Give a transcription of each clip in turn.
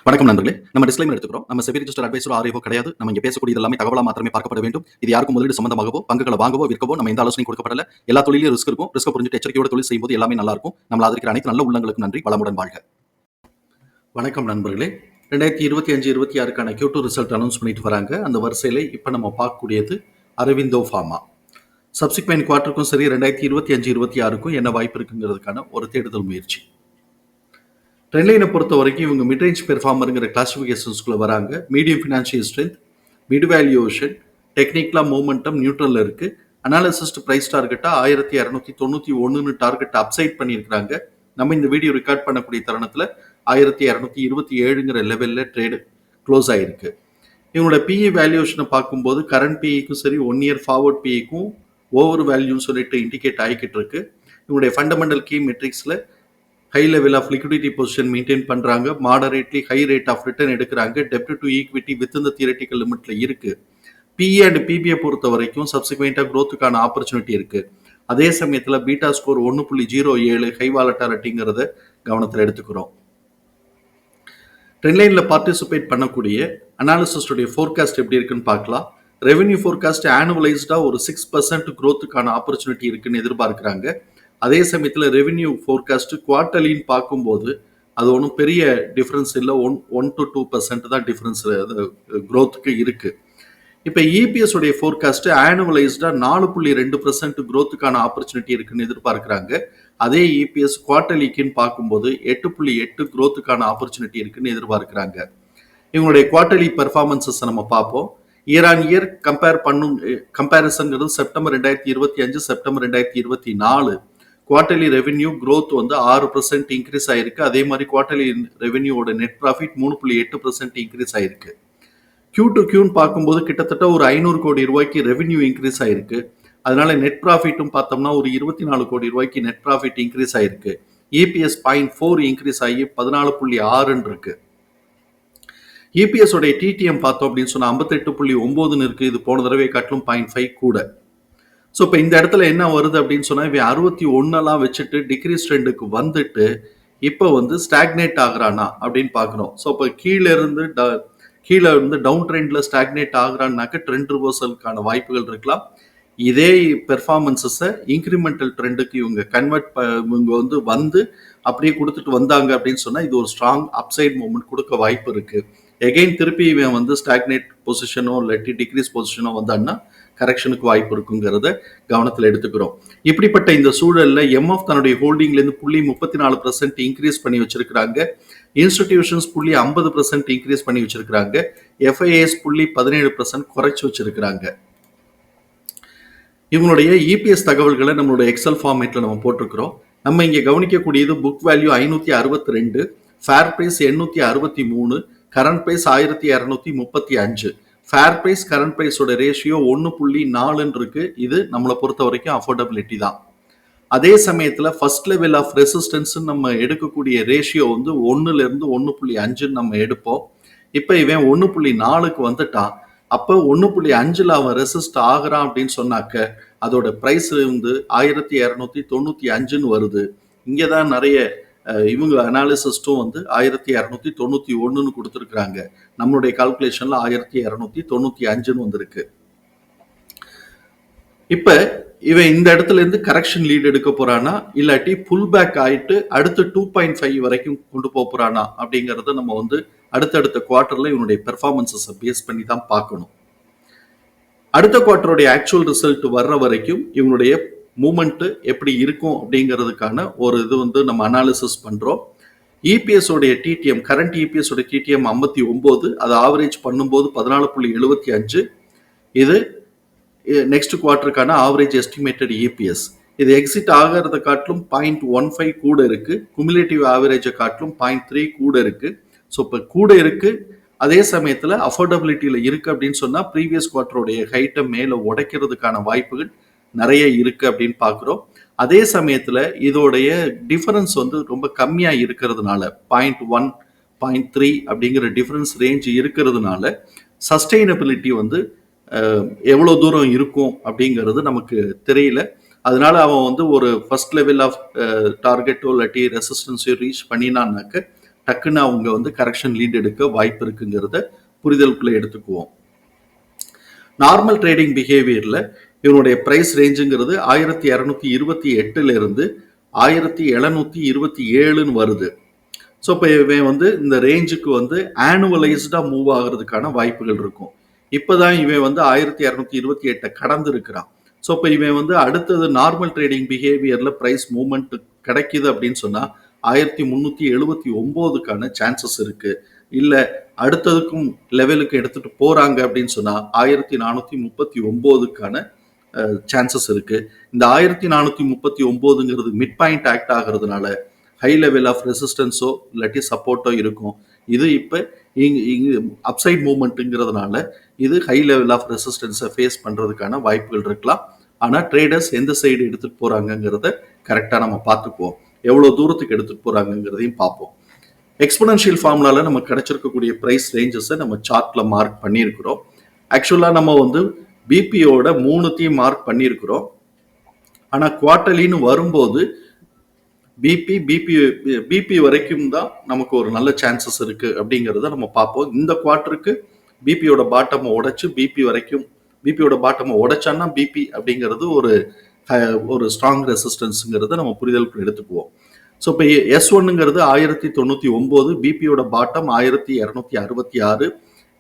வணக்கம் நண்பர்களே. நம்ம டிஸ்க்ளைமர் எடுத்துக்கிறோம். நம்ம செபி ரிஜிஸ்டர் அட்வைசரோ ஆர்ஐஓ கிடையாது. நம்ம இங்க பேசக்கூடியது எல்லாமே தகவலா மாத்திரமே பார்க்கப்பட வேண்டும். இது யாருக்கும் முதலீடு சம்பந்தமாகவோ, பங்குகளை வாங்கவோ, விற்கவோ நம்ம எந்த ஆலோசனையும் கொடுக்கப்படல. எல்லா தொழிலும் ரிஸ்க் இருக்கும். ரிஸ்க் புரிஞ்சுட்டு எச்சரிக்கையோட தொழில் செய்யும்போது எல்லாமே நல்லா இருக்கும். நம்மள ஆதரிக்கிற அனைத்து நல்ல உள்ளங்களுக்கும் நன்றி. வளமுடன் வாழ்க. வணக்கம் நண்பர்களே. 2025-26க்கான Q2 ரிசல்ட் அனௌன்ஸ் பண்ணிட்டு வராங்க. அந்த வரிசையில இப்ப நம்ம பார்க்கக்கூடியது அரவிந்தோ ஃபார்மா. சப்சிக்வெண்ட் குவார்ட்டருக்கும் சரி 2025-26க்கும் என்ன வாய்ப்பு இருக்குங்கிறதுக்கான ஒரு தேடுதல் முயற்சி. ட்ரெண்ட்லைனை பொறுத்த வரைக்கும் இவங்க மிட்ரேஞ்ச் பெர்ஃபார்மருங்கிற கிளாசிஃபிகேஷன்ஸ்குள்ள வராங்க. Medium financial strength, mid valuation, டெக்னிக்கலா மூமெண்டம் நியூட்ரல்ல இருக்கு. அனாலிசிஸ்ட் பிரைஸ் டார்கெட்டா 1291 டார்கெட் அப்சைட் பண்ணியிருக்காங்க. நம்ம இந்த வீடியோ ரெக்கார்ட் பண்ணக்கூடிய தருணத்துல 1227ங்கிற லெவல்ல ட்ரேடு க்ளோஸ் ஆயிருக்கு. இவங்களோட பிஇ வேல்யூஷனை பார்க்கும்போது கரண்ட் பிஇக்கும் சரி 1 இயர் ஃபார்வர்ட் பிஇக்கும் ஓவர் வேல்யூன்னு சொல்லிட்டு இண்டிகேட் ஆகிக்கிட்டு இருக்கு. இவங்களுடைய ஃபண்டமெண்டல் கீ மெட்ரிக்ஸ்ல high level of liquidity position maintain பண்றாங்க. Moderately high rate of return எடுக்கிறாங்க. டெப்ட் டு ஈக்விட்டி வித் இந்த தியரட்டிக்கல் லிமிட்ல இருக்கு. பிஇ அண்ட் பிபிஐ பொறுத்த வரைக்கும் சப்சிக்வெண்டா க்ரோத்துக்கான ஆப்பர்ச்சுனிட்டி இருக்கு. அதே சமயத்துல பீட்டா ஸ்கோர் 1.07 ஹை வாலட்டாலிட்டிங்கிறத கவனத்தில் எடுத்துக்கிறோம். ட்ரெண்ட்லைன்ல பார்ட்டிசிபேட் பண்ணக்கூடிய அனாலிசிஸ்டுடைய ஃபோர்காஸ்ட் எப்படி இருக்குன்னு பார்க்கலாம். ரெவென்யூ ஃபோர்காஸ்ட் ஆனுவலைஸ்டா ஒரு 6% க்ரோத்துக்கான ஆப்பர்ச்சுனிட்டி இருக்குன்னு எதிர்பார்க்கிறாங்க. அதே சமயத்தில் ரெவென்யூ ஃபோர்காஸ்ட் குவார்டர்லின்னு பார்க்கும்போது அது ஒன்றும் பெரிய டிஃப்ரென்ஸ் இல்லை. 1 to 2% தான் டிஃப்ரென்ஸ் க்ரோத்துக்கு இருக்கு. இப்போ இபிஎஸ் உடைய ஃபோர்காஸ்ட் ஆனுவலைஸ்டா 4.2% க்ரோத்துக்கான ஆப்பர்ச்சுனிட்டி இருக்குன்னு எதிர்பார்க்கிறாங்க. அதே இபிஎஸ் குவார்டர்லிக்குன்னு பார்க்கும்போது 8.8 க்ரோத்துக்கான ஆப்பர்ச்சுனிட்டி இருக்குன்னு எதிர்பார்க்கிறாங்க. இவங்களுடைய குவார்டர்லி பெர்ஃபார்மன்சஸ் நம்ம பார்ப்போம். இயர் ஆன் இயர் கம்பேரிசன்ங்கிறது September 2025 September 2024 quarterly revenue growth வந்து 6% இன்க்ரீஸ் ஆயிருக்கு. அதே மாதிரி குவார்டர்லி ரெவென்யூவோட நெட் ப்ராஃபிட் 3.8% இன்க்ரீஸ் ஆயிருக்கு. Q2Qன்னு பார்க்கும்போது கிட்டத்தட்ட ஒரு 500 கோடி ரூபாய்க்கு ரெவென்யூ இன்க்ரீஸ் ஆயிருக்கு. அதனால நெட் ப்ராஃபிட்டும் பார்த்தோம்னா ஒரு 24 கோடி ரூபாய்க்கு நெட் ப்ராஃபிட் இன்க்ரீஸ் ஆயிருக்கு. இபிஎஸ் 0.4 இன்க்ரீஸ் ஆகி 14.6 இருக்கு. இபிஎஸ் உடைய டிடிஎம் பார்த்தோம் அப்படின்னு சொன்னா 58.9 இருக்கு. இது போன தடவை காட்டிலும் 0.5 கூட. ஸோ இப்போ இந்த இடத்துல என்ன வருது அப்படின்னு சொன்னா இவன் 61 வச்சுட்டு டிக்ரீஸ் ட்ரெண்டுக்கு வந்துட்டு இப்போ வந்து ஸ்டாக்னேட் ஆகுறானா அப்படின்னு பார்க்குறோம். ஸோ இப்போ கீழே இருந்து டவுன் ட்ரெண்ட்ல ஸ்டாக்னேட் ஆகுறான்னாக்க ட்ரெண்ட் ரிவர்சலுக்கான வாய்ப்புகள் இருக்கலாம். இதே பெர்ஃபார்மன்ஸஸை இன்க்ரிமெண்டல் ட்ரெண்டுக்கு இவங்க இவங்க வந்து அப்படியே கொடுத்துட்டு வந்தாங்க அப்படின்னு சொன்னா இது ஒரு ஸ்ட்ராங் அப்சைட் மூவ்மெண்ட் கொடுக்க வாய்ப்பு இருக்கு. எகைன் திருப்பி இவன் வந்து ஸ்டாக்னேட் பொசிஷனோ இல்லாட்டி டிக்ரீஸ் பொசிஷனோ வந்தான்னா கரெக்ஷனுக்கு வாய்ப்பு இருக்குங்கிறத கவனத்தில் எடுத்துக்கிறோம். இப்படிப்பட்ட இந்த சூழல்ல எம்எஃப் தன்னுடைய ஹோல்டிங்லேருந்து 34% இன்க்ரீஸ் பண்ணி வச்சிருக்கிறாங்க. இன்ஸ்டிடியூஷன்ஸ் 50% இன்க்ரீஸ் பண்ணி வச்சிருக்கிறாங்க. எஃப்ஐஎஸ் 17% குறைச்சு வச்சிருக்கிறாங்க. இவங்களுடைய இபிஎஸ் தகவல்களை நம்மளுடைய எக்ஸல் ஃபார்மேட்ல நம்ம போட்டிருக்கிறோம். நம்ம இங்க கவனிக்கக்கூடியது book value 562, fair price 863, current price 1235. Fair price current பிரைஸோட ரேஷியோ 1.4 இருக்கு. இது நம்மளை பொறுத்த வரைக்கும் அஃபோர்டபிலிட்டி தான். அதே சமயத்துல ஃபர்ஸ்ட் லெவல் ஆஃப் ரெசிஸ்டன்ஸ் நம்ம எடுக்கக்கூடிய ரேஷியோ வந்து 1ல இருந்து 1.5 நம்ம எடுப்போம். இப்ப இவன் 1.4க்கு வந்துட்டான். அப்ப 1.5ல அவன் ரெசிஸ்ட் ஆகுறான் அப்படின்னு சொன்னாக்க அதோட பிரைஸ் வந்து 1295 வருது. இங்கதான் நிறைய இவங்க அனாலிசிஸ்டும் வந்து 1291 கொடுத்துருக்காங்க. நம்மளுடைய கால்குலேஷன்ல 1295 வந்திருக்கு. இப்ப இவன் இந்த இடத்துல இருந்து கரெக்ஷன் லீட் எடுக்க போறானா இல்லாட்டி புல் பேக் ஆயிட்டு அடுத்து 2.5 வரைக்கும் கொண்டு போறானா அப்படிங்கறத நம்ம வந்து அடுத்தடுத்த குவார்டர்ல இவனுடைய பெர்ஃபார்மன்ஸை பேஸ் பண்ணி தான் பார்க்கணும். அடுத்த குவார்டருடைய ஆக்சுவல் ரிசல்ட் வர்ற வரைக்கும் இவனுடைய மூமெண்ட் எப்படி இருக்கும் அப்படிங்கிறதுக்கான ஒரு இது வந்து நம்ம அனாலிசிஸ் பண்றோம். இபிஎஸ் உடைய டிடிஎம் கரண்ட் இபிஎஸ் உடைய டிடிஎம் 59, அதை ஆவரேஜ் பண்ணும்போது 14.75. இது நெக்ஸ்ட் குவார்டருக்கான ஆவரேஜ் எஸ்டிமேட்டட் இபிஎஸ். இது எக்ஸிட் ஆகிறத காட்டிலும் 0.15 கூட இருக்கு. குமுலேட்டிவ் ஆவரேஜை காட்டிலும் 0.3 கூட இருக்கு. ஸோ இப்போ கூட இருக்கு. அதே சமயத்துல அஃபோர்டபிலிட்டியில இருக்கு அப்படின்னு சொன்னா ப்ரீவியஸ் குவார்டருடைய ஹைட்டை மேல உடைக்கிறதுக்கான வாய்ப்புகள் நிறைய இருக்கு அப்படின்னு பாக்குறோம். அதே சமயத்துல இதோடைய டிஃபரன்ஸ் வந்து ரொம்ப கம்மியா இருக்கிறதுனால 0.1 0.3 அப்படிங்கிற டிஃபரன்ஸ் ரேஞ்ச் இருக்கிறதுனால சஸ்டெயினபிலிட்டி வந்து எவ்வளவு தூரம் இருக்கும் அப்படிங்கிறது நமக்கு தெரியல. அதனால அவன் வந்து ஒரு ஃபர்ஸ்ட் லெவல் ஆஃப் டார்கெட்டோ இல்லாட்டி ரெசிஸ்டன்ஸோ ரீச் பண்ணினான்னாக்க டக்குன்னு அவங்க வந்து கரெக்ஷன் லீட் எடுக்க வாய்ப்பு இருக்குங்கிறத புரிதலுக்குள்ள எடுத்துக்குவோம். நார்மல் ட்ரேடிங் பிஹேவியர்ல இவனுடைய பிரைஸ் ரேஞ்சுங்கிறது 1228 இருந்து 1727 வருது. ஸோ இப்போ இவன் வந்து இந்த ரேஞ்சுக்கு வந்து ஆனுவலைஸ்டா மூவ் ஆகுறதுக்கான வாய்ப்புகள் இருக்கும். இப்போதான் இவன் வந்து 1228 கடந்து இருக்கிறான். ஸோ இப்போ இவன் வந்து அடுத்தது நார்மல் ட்ரேடிங் பிஹேவியர்ல பிரைஸ் மூவ்மெண்ட் கிடைக்குது அப்படின்னு சொன்னா 1379க்கான சான்சஸ் இருக்கு. இல்ல அடுத்ததுக்கும் லெவலுக்கு எடுத்துட்டு போறாங்க அப்படின்னு சொன்னா 1439க்கான சான்சஸ் இருக்கு. இந்த 1439ங்கிறது மிட் பாயிண்ட் ஆக்ட் ஆகிறதுனால ஹை லெவல் ஆஃப் ரெசிஸ்டன்ஸோ இல்லாட்டி சப்போர்ட்டோ இருக்கும். இது இப்போ அப்சைட் மூவ்மெண்ட்டுங்கிறதுனால இது ஹை லெவல் ஆஃப் ரெசிஸ்டன்ஸை ஃபேஸ் பண்ணுறதுக்கான வாய்ப்புகள் இருக்கலாம். ஆனால் ட்ரேடர்ஸ் எந்த சைடு எடுத்துகிட்டு போகிறாங்கங்கிறத கரெக்டாக நம்ம பார்த்துக்குவோம். எவ்வளோ தூரத்துக்கு எடுத்துகிட்டு போகிறாங்கங்கிறதையும் பார்ப்போம். எக்ஸ்போனன்ஷியல் ஃபார்முலால நமக்கு கிடைச்சிருக்கக்கூடிய ப்ரைஸ் ரேஞ்சஸை நம்ம சார்ட்ல மார்க் பண்ணியிருக்கிறோம். ஆக்சுவலாக நம்ம வந்து பிபியோட 3த்தையும் மார்க் பண்ணியிருக்கிறோம். ஆனால் குவார்டர்லின்னு வரும்போது பிபி வரைக்கும் தான் நமக்கு ஒரு நல்ல சான்சஸ் இருக்கு அப்படிங்கிறத நம்ம பார்ப்போம். இந்த குவார்டருக்கு பிபியோட பாட்டமை உடைச்சு பிபியோட பாட்டமை உடைச்சான்னா பிபி அப்படிங்கிறது ஒரு ஸ்ட்ராங் ரெசிஸ்டன்ஸுங்கிறத நம்ம புரிதலுக்கு எடுத்துக்குவோம். ஸோ இப்போ S1ங்கிறது 1099, பிபியோட பாட்டம் 1266,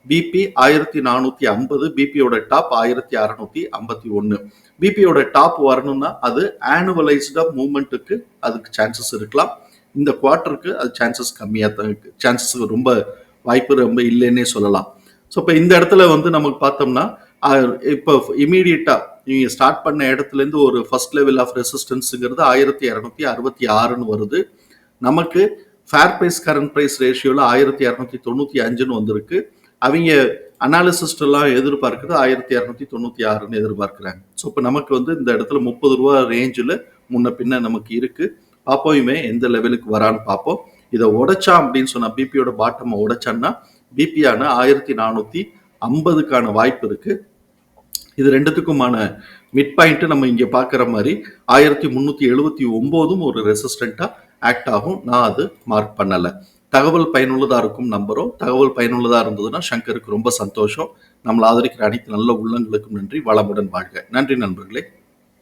பிபி 1450, பிபியோட டாப் 1651. பிபியோட டாப் வரணும்னா அது ஆனுவலைஸ்டா மூவ்மெண்ட்டுக்கு அதுக்கு சான்சஸ் இருக்கலாம். இந்த குவார்டருக்கு அது சான்சஸ் கம்மியாக தான் இருக்கு. சான்சஸ் ரொம்ப வாய்ப்பு ரொம்ப இல்லைன்னே சொல்லலாம். ஸோ இப்போ இந்த இடத்துல வந்து நமக்கு பார்த்தோம்னா இப்போ இமீடியட்டா நீங்க ஸ்டார்ட் பண்ண இடத்துல இருந்து ஒரு ஃபர்ஸ்ட் லெவல் ஆஃப் ரெசிஸ்டன்ஸுங்கிறது 1266 வருது. நமக்கு ஃபேர் பிரைஸ் கரண்ட் பிரைஸ் ரேஷியோல 1295 வந்திருக்கு. அவங்க அனாலிசிஸ்ட் எல்லாம் எதிர்பார்க்குறது 1296 எதிர்பார்க்கிறாங்க. ஸோ இப்போ நமக்கு வந்து இந்த இடத்துல 30 ரூபா ரேஞ்சில் முன்ன பின்ன நமக்கு இருக்கு. பார்ப்போம் இவன் எந்த லெவலுக்கு வரான்னு பார்ப்போம். இதை உடைச்சான் அப்படின்னு சொன்னா பிபியோட பாட்டமை உடைச்சான்னா பிபியான 1450க்கான வாய்ப்பு இருக்கு. இது ரெண்டுத்துக்குமான மிட் பாயிண்ட் நம்ம இங்க பாக்குற மாதிரி 1379 ஒரு ரெசிஸ்டண்டா ஆக்ட் ஆகும். நான் அது மார்க் பண்ணல. தகவல் பயனுள்ளதா இருக்கும் நம்புறோம். தகவல் பயனுள்ளதா இருந்ததுன்னா சங்கருக்கு ரொம்ப சந்தோஷம். நம்மளை ஆதரிக்கிற அனைத்து நல்ல உள்ளங்களுக்கும் நன்றி. வளமுடன் வாழ்க. நன்றி நண்பர்களே.